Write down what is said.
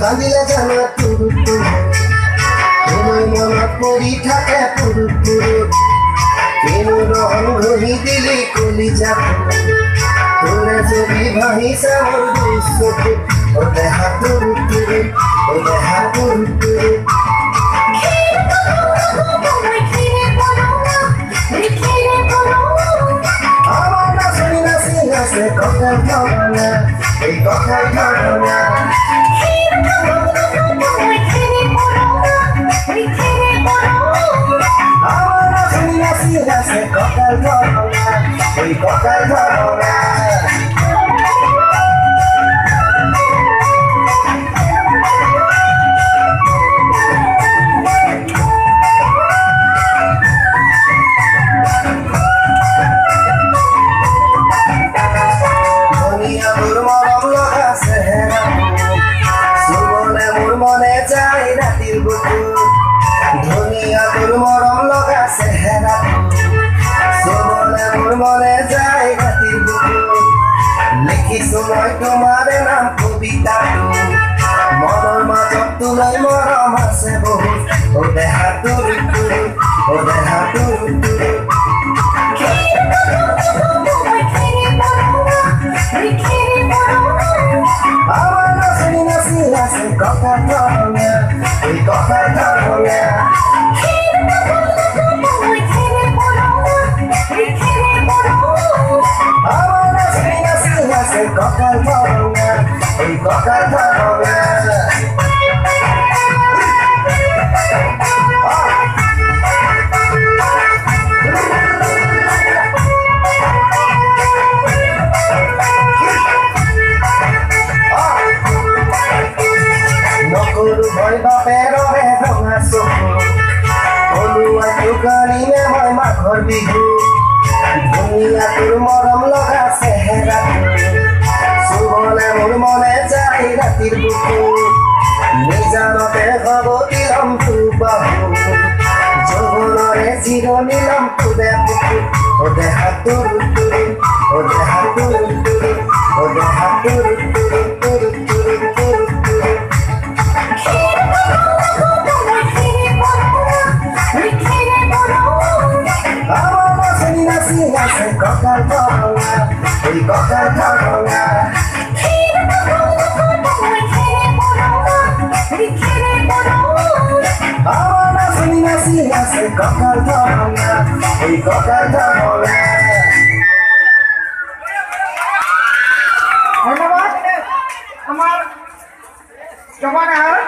কান্দিলে জানা তুৰু তুৰু তোমাৰ মনত পৰি থাকে পুৰু পুৰু কেন ৰং ঘহি দিলি কলি যাব তোৰে ছবি ভাহিছে মোৰ দুচকু ও দেহা তুরু তুরু ও দেহা তুরু তুরু আমার নাচনি নাচি নাচে কথার ধরনা এই কথার ধরনা se coca el corona, y coca el corona. Dunia murmorom loga sehera, subone murmone jai ratir buku. Dunia murmorom loga sehera. মনে যায় রাতির বুকু লিখিছো মই তোমাৰ নাম কবিতা মনৰ মাজত তুলাই মৰম আছে বহুত ও দেহা তুৰু তুৰু ও দেহা তুৰু তুৰু আমার নাচনি নাচি নাচে কথা ধরনা এই কথা ধরনা coca el corona, el coca el corona. Nokuru boy bapero me donga suku, oluwa tukani me boy makhor bihu, dunia tur morom loga sehera. Subone murmone jai ratir buku nijanote hobo dilam tu bahu jogonore chiro nilam tu buku o deha turu turu o deha turu turu o deha turu turu turu turu turu turu আমার নাচনি নাচি নাচে কথার ধরনা এই কথার ধরনা আমার নাচনি নাচি নাচে কথার ধরনা এই কথার ধরনা ধন্যবাদ আমার জমানা